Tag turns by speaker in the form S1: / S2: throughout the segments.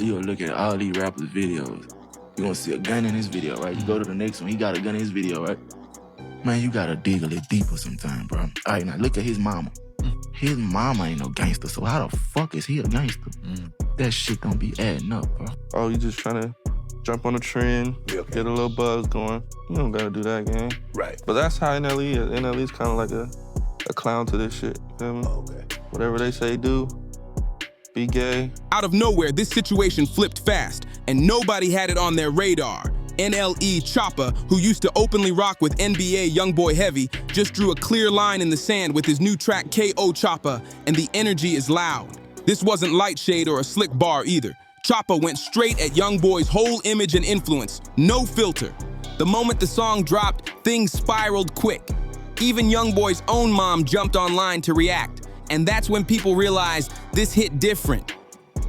S1: You'll look at all these rappers' videos. You're gonna see a gun in his video, right? You go to the next one, he got a gun in his video, right? Man, you gotta dig a little deeper sometime, bro. All right, now look at his mama. His mama ain't no gangster, so how the fuck is he a gangster? That shit don't be adding up, bro.
S2: Oh, you just trying to jump on a trend, get a little buzz going. You don't gotta do that, gang.
S3: Right.
S2: But that's how NLE is. NLE is kind of like a clown to this shit. You feel me?
S3: Oh, okay.
S2: Whatever they say, do. Be gay.
S4: Out of nowhere, this situation flipped fast, and nobody had it on their radar. NLE Choppa, who used to openly rock with NBA YoungBoy Heavy, just drew a clear line in the sand with his new track KO Choppa, and the energy is loud. This wasn't light shade or a slick bar either. Choppa went straight at YoungBoy's whole image and influence, no filter. The moment the song dropped, things spiraled quick. Even YoungBoy's own mom jumped online to react, and that's when people realized this hit different.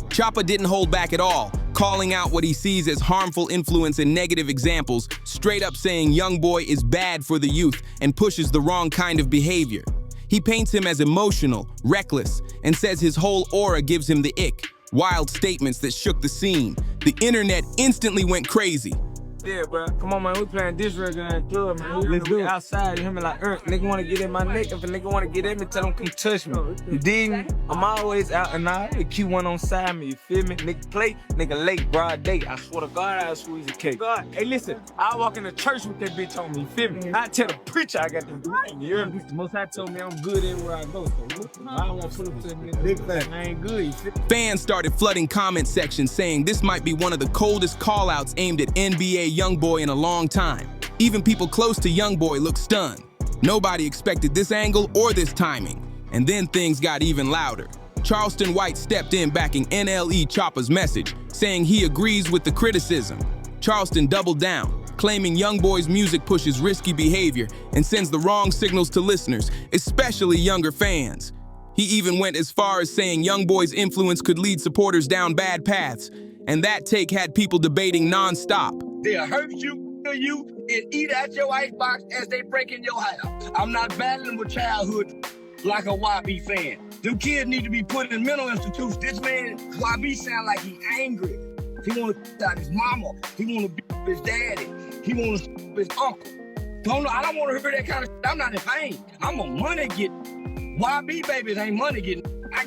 S4: Choppa didn't hold back at all, calling out what he sees as harmful influence and negative examples, straight up saying YoungBoy is bad for the youth and pushes the wrong kind of behavior. He paints him as emotional, reckless, and says his whole aura gives him the ick. Wild statements that shook the scene. The internet instantly went crazy.
S5: Yeah, bro. Come on, man. We playing this record in the club, man. Let's do it. Outside, you hear me like, nigga wanna get in my neck. If a nigga wanna get at me, tell him come touch me. You dig me? I'm always out and out. The Q1 on side me, you feel me? Nigga play, nigga late, broad day. I swear to God, I squeeze a cake. God, hey, listen, I walk in the church with that bitch on me, you feel me? I tell the preacher I got them. You hear me? Most I told me I'm good everywhere I go, so I don't want to put up to the nigga. Big fan. I ain't good, you feel me?
S4: Fans started flooding comment sections saying this might be one of the coldest call-outs aimed at NBA YoungBoy in a long time. Even people close to YoungBoy looked stunned. Nobody expected this angle or this timing. And then things got even louder. Charleston White stepped in backing NLE Choppa's message, saying he agrees with the criticism. Charleston doubled down, claiming YoungBoy's music pushes risky behavior and sends the wrong signals to listeners, especially younger fans. He even went as far as saying YoungBoy's influence could lead supporters down bad paths, and that take had people debating non-stop.
S6: They'll hurt you, kill you, and eat out your icebox as they break in your house. I'm not battling with childhood like a YB fan. Them kids need to be put in mental institutions. This man, YB, sound like he angry. He want to out his mama. He want to beat his daddy. He want to his uncle. I don't want to hear that kind of shit. I'm not in pain. I'm a money getting. YB babies ain't money getting. I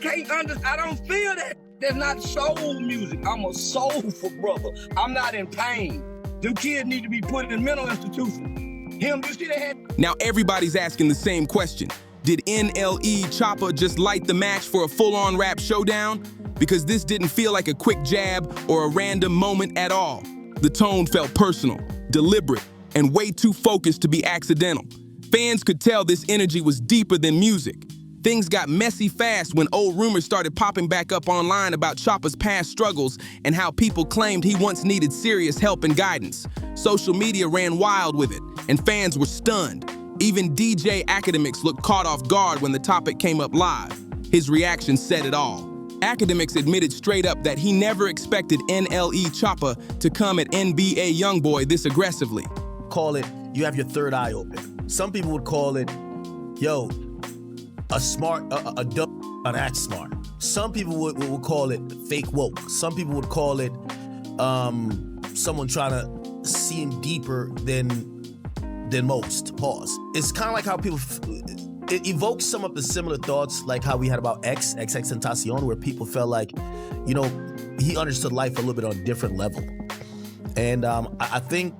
S6: don't feel that. That's not soul music. I'm a soulful brother. I'm not in pain. Them kids need to be put in mental institutions. You see they had.
S4: Now everybody's asking the same question. Did NLE Choppa just light the match for a full-on rap showdown? Because this didn't feel like a quick jab or a random moment at all. The tone felt personal, deliberate, and way too focused to be accidental. Fans could tell this energy was deeper than music. Things got messy fast when old rumors started popping back up online about Choppa's past struggles and how people claimed he once needed serious help and guidance. Social media ran wild with it, and fans were stunned. Even DJ Akademiks looked caught off guard when the topic came up live. His reaction said it all. Akademiks admitted straight up that he never expected NLE Choppa to come at NBA YoungBoy this aggressively.
S3: Call it, you have your third eye open. Some people would call it, yo, a dumb, that's smart. Some people would call it fake woke. Some people would call it someone trying to seem deeper than most. Pause. It's kind of like how people, it evokes some of the similar thoughts like how we had about XXXTentacion, where people felt like, you know, he understood life a little bit on a different level. And I think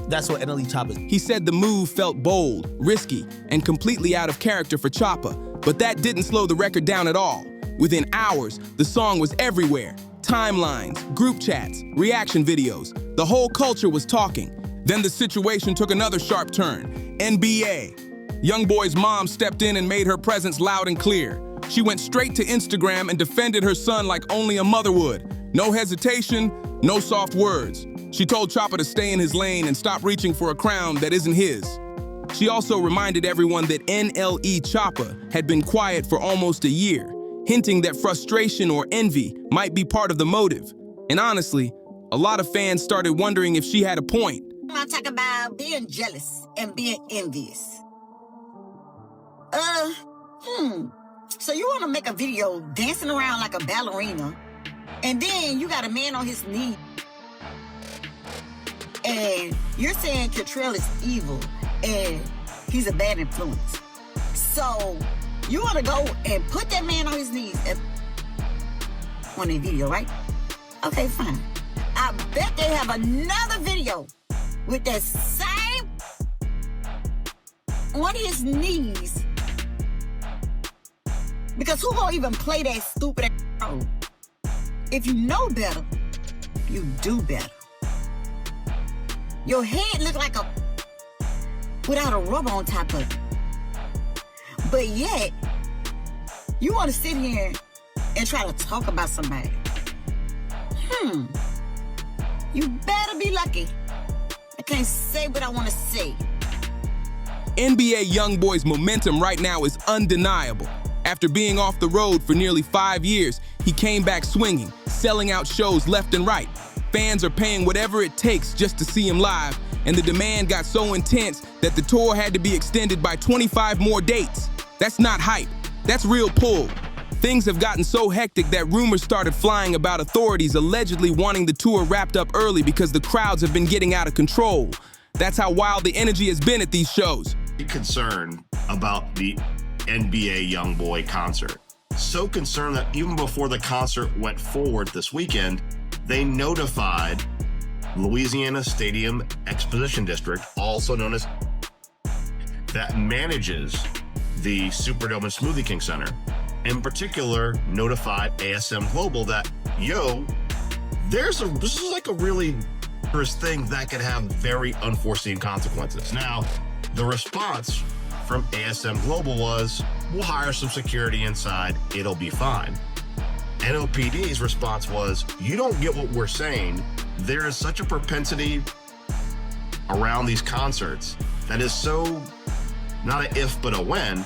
S3: that's what NLE Choppa is.
S4: He said the move felt bold, risky, and completely out of character for Choppa, but that didn't slow the record down at all. Within hours, the song was everywhere. Timelines, group chats, reaction videos. The whole culture was talking. Then the situation took another sharp turn. NBA. YoungBoy's mom stepped in and made her presence loud and clear. She went straight to Instagram and defended her son like only a mother would. No hesitation, no soft words. She told Choppa to stay in his lane and stop reaching for a crown that isn't his. She also reminded everyone that NLE Choppa had been quiet for almost a year, hinting that frustration or envy might be part of the motive. And honestly, a lot of fans started wondering if she had a point.
S7: I'm talking about being jealous and being envious. So you want to make a video dancing around like a ballerina And then you got a man on his knee. And you're saying Catrell is evil and he's a bad influence. So you want to go and put that man on his knees on a video, right? Okay, fine. I bet they have another video with that same on his knees. Because who gonna even play that stupid role? If you know better, you do better. Your head look like a without a rubber on top of it. But yet, you want to sit here and try to talk about somebody. You better be lucky. I can't say what I want to say.
S4: NBA YoungBoy's momentum right now is undeniable. After being off the road for nearly 5 years, he came back swinging, selling out shows left and right. Fans are paying whatever it takes just to see him live, and the demand got so intense that the tour had to be extended by 25 more dates. That's not hype, that's real pull. Things have gotten so hectic that rumors started flying about authorities allegedly wanting the tour wrapped up early because the crowds have been getting out of control. That's how wild the energy has been at these shows.
S8: Concerned about the NBA YoungBoy concert. So concerned that even before the concert went forward this weekend, they notified Louisiana Stadium Exposition District, also known as, that manages the Superdome and Smoothie King Center. In particular, notified ASM Global that, this is like a really dangerous thing that could have very unforeseen consequences. Now, the response from ASM Global was, we'll hire some security inside, it'll be fine. NOPD's response was, you don't get what we're saying. There is such a propensity around these concerts that is so, not an if, but a when,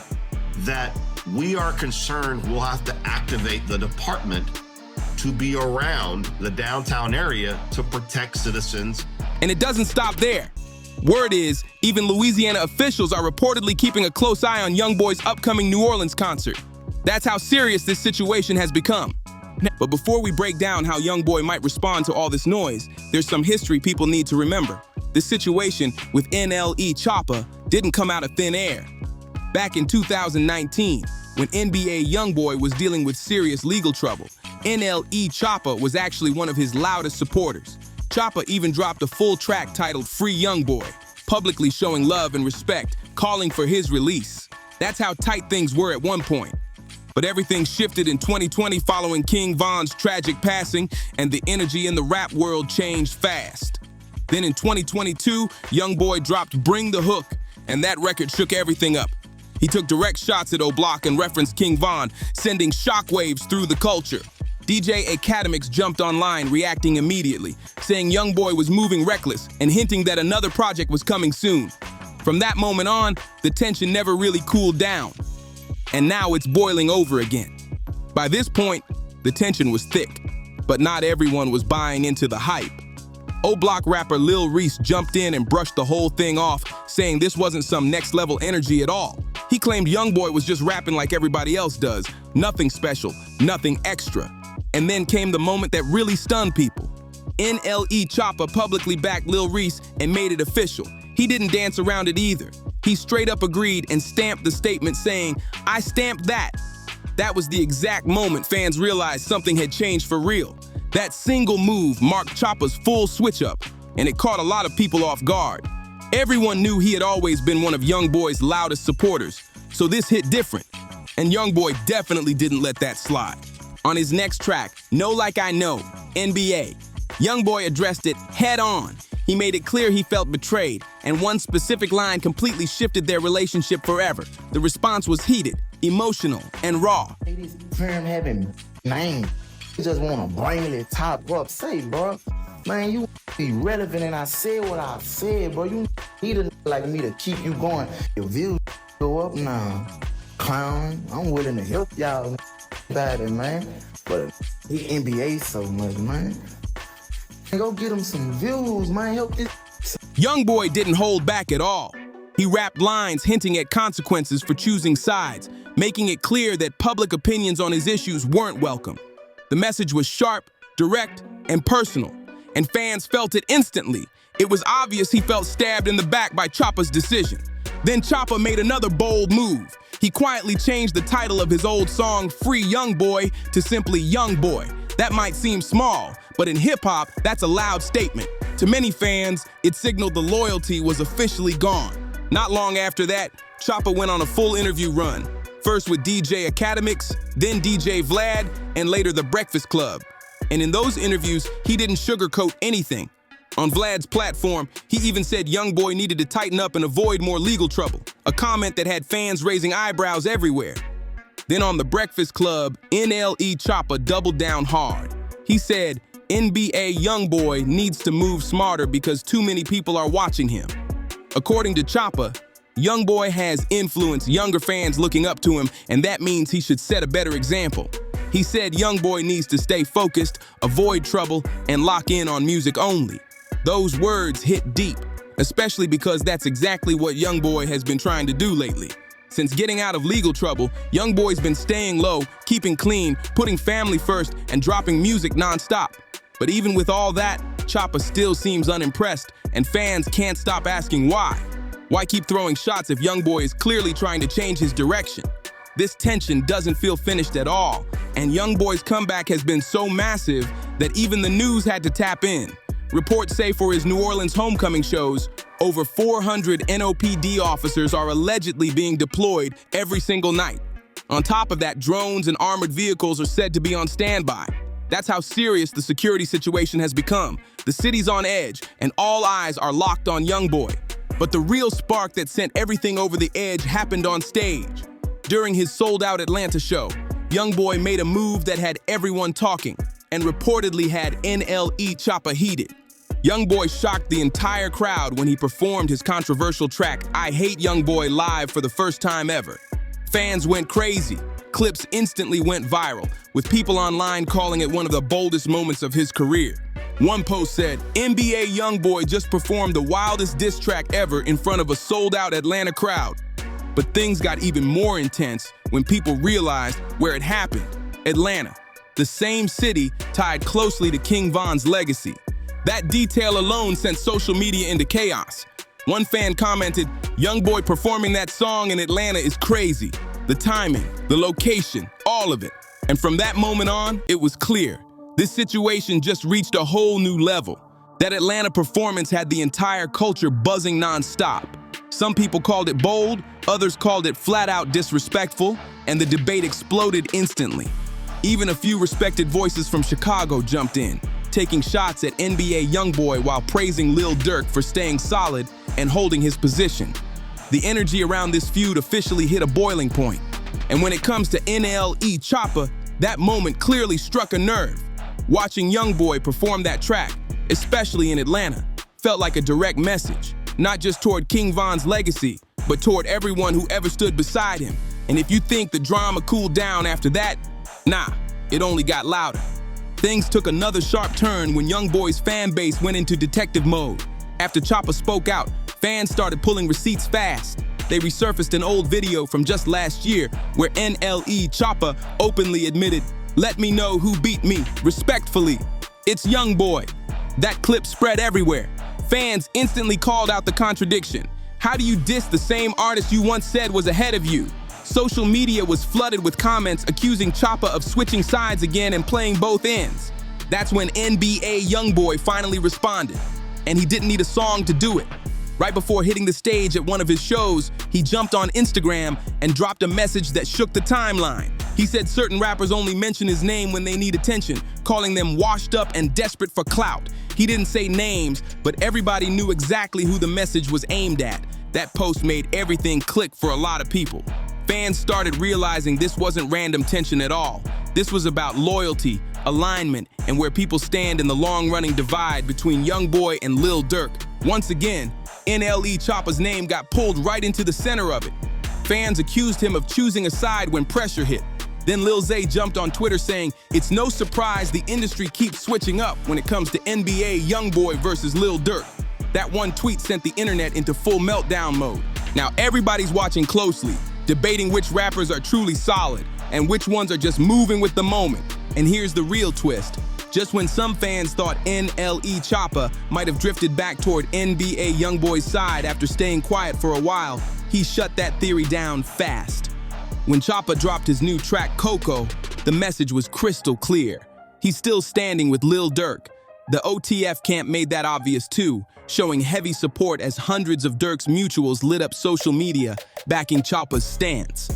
S8: that we are concerned we'll have to activate the department to be around the downtown area to protect citizens.
S4: And it doesn't stop there. Word is, even Louisiana officials are reportedly keeping a close eye on YoungBoy's upcoming New Orleans concert. That's how serious this situation has become. But before we break down how YoungBoy might respond to all this noise, there's some history people need to remember. This situation with NLE Choppa didn't come out of thin air. Back in 2019, when NBA YoungBoy was dealing with serious legal trouble, NLE Choppa was actually one of his loudest supporters. Choppa even dropped a full track titled Free YoungBoy, publicly showing love and respect, calling for his release. That's how tight things were at one point. But everything shifted in 2020 following King Von's tragic passing, and the energy in the rap world changed fast. Then in 2022, YoungBoy dropped Bring the Hook, and that record shook everything up. He took direct shots at O-Block and referenced King Von, sending shockwaves through the culture. DJ Akademiks jumped online, reacting immediately, saying YoungBoy was moving reckless and hinting that another project was coming soon. From that moment on, the tension never really cooled down. And now it's boiling over again. By this point, the tension was thick, but not everyone was buying into the hype. O-Block rapper Lil Reese jumped in and brushed the whole thing off, saying this wasn't some next-level energy at all. He claimed YoungBoy was just rapping like everybody else does, nothing special, nothing extra. And then came the moment that really stunned people. NLE Choppa publicly backed Lil Reese and made it official. He didn't dance around it either. He straight up agreed and stamped the statement saying, "I stamped that." That was the exact moment fans realized something had changed for real. That single move marked Choppa's full switch up, and it caught a lot of people off guard. Everyone knew he had always been one of YoungBoy's loudest supporters, so this hit different. And YoungBoy definitely didn't let that slide. On his next track, Know Like I Know, NBA, YoungBoy addressed it head on. He made it clear he felt betrayed, and one specific line completely shifted their relationship forever. The response was heated, emotional, and raw.
S1: This firm having name. You just want to bring it top up. Say, bro, man, you be relevant, and I said what I said, bro. You need a like me to keep you going. Your views go up now. Clown, I'm willing to help y'all about it, man. But the NBA so much, man. Go get him some views, man. Help this.
S4: YoungBoy didn't hold back at all. He rapped lines hinting at consequences for choosing sides, making it clear that public opinions on his issues weren't welcome. The message was sharp, direct and personal, and fans felt it instantly. It was obvious he felt stabbed in the back by Choppa's decision. Then Choppa made another bold move. He quietly changed the title of his old song, Free Young Boy, to simply Young Boy. That might seem small, but in hip-hop, that's a loud statement. To many fans, it signaled the loyalty was officially gone. Not long after that, Choppa went on a full interview run. First with DJ Akademiks, then DJ Vlad, and later The Breakfast Club. And in those interviews, he didn't sugarcoat anything. On Vlad's platform, he even said YoungBoy needed to tighten up and avoid more legal trouble, a comment that had fans raising eyebrows everywhere. Then on The Breakfast Club, NLE Choppa doubled down hard. He said, NBA YoungBoy needs to move smarter because too many people are watching him. According to Choppa, YoungBoy has influenced younger fans looking up to him, and that means he should set a better example. He said YoungBoy needs to stay focused, avoid trouble, and lock in on music only. Those words hit deep, especially because that's exactly what YoungBoy has been trying to do lately. Since getting out of legal trouble, YoungBoy's been staying low, keeping clean, putting family first, and dropping music nonstop. But even with all that, Choppa still seems unimpressed, and fans can't stop asking why. Why keep throwing shots if YoungBoy is clearly trying to change his direction? This tension doesn't feel finished at all, and YoungBoy's comeback has been so massive that even the news had to tap in. Reports say for his New Orleans homecoming shows, over 400 NOPD officers are allegedly being deployed every single night. On top of that, drones and armored vehicles are said to be on standby. That's how serious the security situation has become. The city's on edge, and all eyes are locked on YoungBoy. But the real spark that sent everything over the edge happened on stage. During his sold-out Atlanta show, YoungBoy made a move that had everyone talking and reportedly had NLE Choppa heated. YoungBoy shocked the entire crowd when he performed his controversial track, I Hate YoungBoy, live for the first time ever. Fans went crazy. Clips instantly went viral, with people online calling it one of the boldest moments of his career. One post said, NBA YoungBoy just performed the wildest diss track ever in front of a sold-out Atlanta crowd. But things got even more intense when people realized where it happened, Atlanta, the same city tied closely to King Von's legacy. That detail alone sent social media into chaos. One fan commented, YoungBoy performing that song in Atlanta is crazy. The timing, the location, all of it. And from that moment on, it was clear. This situation just reached a whole new level. That Atlanta performance had the entire culture buzzing nonstop. Some people called it bold, others called it flat out disrespectful, and the debate exploded instantly. Even a few respected voices from Chicago jumped in, taking shots at NBA YoungBoy while praising Lil Durk for staying solid and holding his position. The energy around this feud officially hit a boiling point. And when it comes to NLE Choppa, that moment clearly struck a nerve. Watching YoungBoy perform that track, especially in Atlanta, felt like a direct message, not just toward King Von's legacy, but toward everyone who ever stood beside him. And if you think the drama cooled down after that, nah, it only got louder. Things took another sharp turn when YoungBoy's fan base went into detective mode. After Choppa spoke out, fans started pulling receipts fast. They resurfaced an old video from just last year where NLE Choppa openly admitted, "Let me know who beat me, respectfully. It's YoungBoy." That clip spread everywhere. Fans instantly called out the contradiction. How do you diss the same artist you once said was ahead of you? Social media was flooded with comments accusing Choppa of switching sides again and playing both ends. That's when NBA YoungBoy finally responded, and he didn't need a song to do it. Right before hitting the stage at one of his shows, he jumped on Instagram and dropped a message that shook the timeline. He said certain rappers only mention his name when they need attention, calling them washed up and desperate for clout. He didn't say names, but everybody knew exactly who the message was aimed at. That post made everything click for a lot of people. Fans started realizing this wasn't random tension at all. This was about loyalty, alignment, and where people stand in the long-running divide between YoungBoy and Lil Durk. Once again, NLE Choppa's name got pulled right into the center of it. Fans accused him of choosing a side when pressure hit. Then Lil Zay jumped on Twitter saying, "It's no surprise the industry keeps switching up when it comes to NBA YoungBoy versus Lil Durk." That one tweet sent the internet into full meltdown mode. Now everybody's watching closely, debating which rappers are truly solid and which ones are just moving with the moment. And here's the real twist. Just when some fans thought NLE Choppa might have drifted back toward NBA YoungBoy's side after staying quiet for a while, he shut that theory down fast. When Choppa dropped his new track, Coco, the message was crystal clear. He's still standing with Lil Durk. The OTF camp made that obvious too, showing heavy support as hundreds of Durk's mutuals lit up social media, backing Choppa's stance.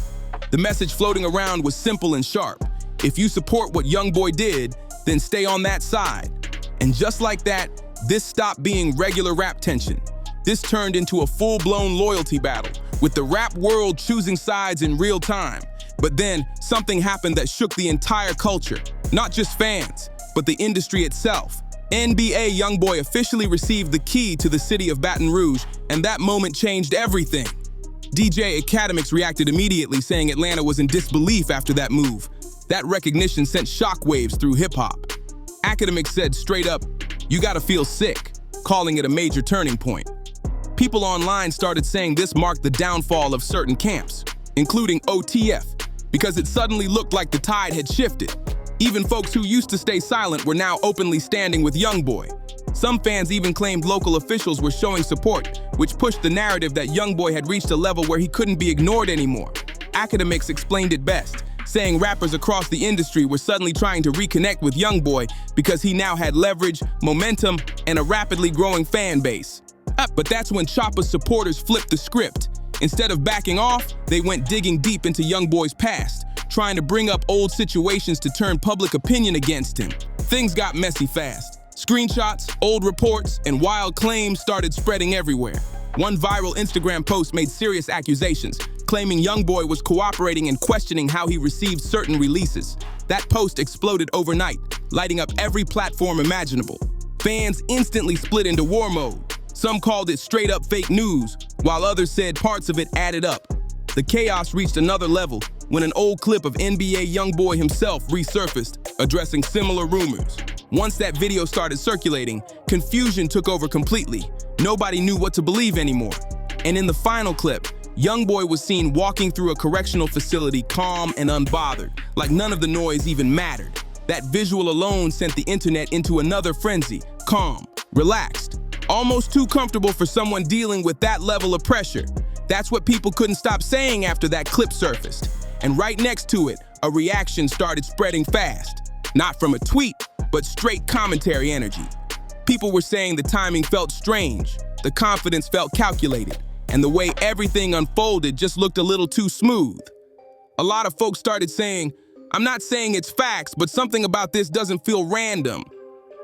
S4: The message floating around was simple and sharp. If you support what YoungBoy did, then stay on that side. And just like that, this stopped being regular rap tension. This turned into a full-blown loyalty battle, with the rap world choosing sides in real time. But then, something happened that shook the entire culture. Not just fans, but the industry itself. NBA YoungBoy officially received the key to the city of Baton Rouge, and that moment changed everything. DJ Akademiks reacted immediately, saying Atlanta was in disbelief after that move. That recognition sent shockwaves through hip-hop. Akademiks said straight up, "You gotta feel sick," calling it a major turning point. People online started saying this marked the downfall of certain camps, including OTF, because it suddenly looked like the tide had shifted. Even folks who used to stay silent were now openly standing with YoungBoy. Some fans even claimed local officials were showing support, which pushed the narrative that YoungBoy had reached a level where he couldn't be ignored anymore. Akademiks explained it best, saying rappers across the industry were suddenly trying to reconnect with YoungBoy because he now had leverage, momentum, and a rapidly growing fan base. But that's when Choppa's supporters flipped the script. Instead of backing off, they went digging deep into YoungBoy's past, trying to bring up old situations to turn public opinion against him. Things got messy fast. Screenshots, old reports, and wild claims started spreading everywhere. One viral Instagram post made serious accusations, claiming YoungBoy was cooperating and questioning how he received certain releases. That post exploded overnight, lighting up every platform imaginable. Fans instantly split into war mode. Some called it straight-up fake news, while others said parts of it added up. The chaos reached another level when an old clip of NBA YoungBoy himself resurfaced, addressing similar rumors. Once that video started circulating, confusion took over completely. Nobody knew what to believe anymore. And in the final clip, YoungBoy was seen walking through a correctional facility calm and unbothered, like none of the noise even mattered. That visual alone sent the internet into another frenzy, calm, relaxed, almost too comfortable for someone dealing with that level of pressure. That's what people couldn't stop saying after that clip surfaced. And right next to it, a reaction started spreading fast. Not from a tweet, but straight commentary energy. People were saying the timing felt strange, the confidence felt calculated, and the way everything unfolded just looked a little too smooth. A lot of folks started saying, "I'm not saying it's facts, but something about this doesn't feel random."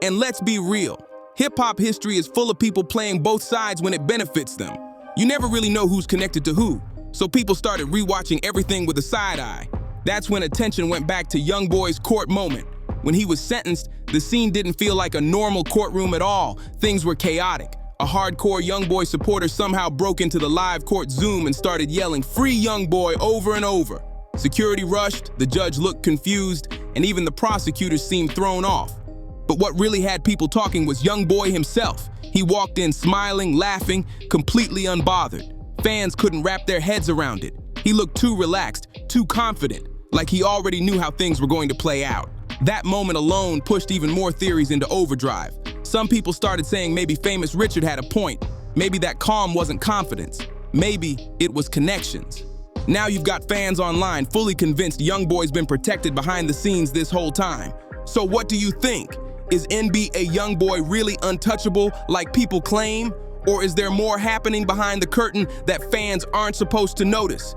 S4: And let's be real, hip-hop history is full of people playing both sides when it benefits them. You never really know who's connected to who, so people started rewatching everything with a side eye. That's when attention went back to YoungBoy's court moment. When he was sentenced, the scene didn't feel like a normal courtroom at all. Things were chaotic. A hardcore YoungBoy supporter somehow broke into the live court Zoom and started yelling, "Free YoungBoy," over and over. Security rushed, the judge looked confused, and even the prosecutors seemed thrown off. But what really had people talking was YoungBoy himself. He walked in smiling, laughing, completely unbothered. Fans couldn't wrap their heads around it. He looked too relaxed, too confident, like he already knew how things were going to play out. That moment alone pushed even more theories into overdrive. Some people started saying maybe Famous Richard had a point. Maybe that calm wasn't confidence. Maybe it was connections. Now you've got fans online fully convinced YoungBoy's been protected behind the scenes this whole time. So what do you think? Is NBA YoungBoy really untouchable like people claim? Or is there more happening behind the curtain that fans aren't supposed to notice?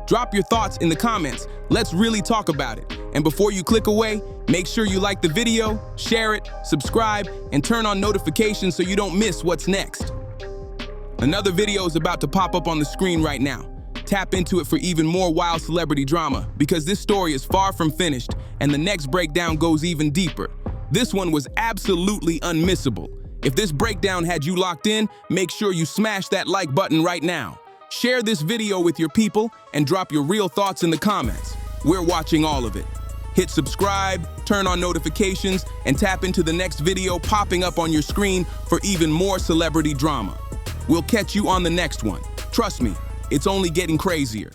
S4: Drop your thoughts in the comments. Let's really talk about it. And before you click away, make sure you like the video, share it, subscribe, and turn on notifications so you don't miss what's next. Another video is about to pop up on the screen right now. Tap into it for even more wild celebrity drama, because this story is far from finished and the next breakdown goes even deeper. This one was absolutely unmissable. If this breakdown had you locked in, make sure you smash that like button right now. Share this video with your people and drop your real thoughts in the comments. We're watching all of it. Hit subscribe, turn on notifications, and tap into the next video popping up on your screen for even more celebrity drama. We'll catch you on the next one. Trust me, it's only getting crazier.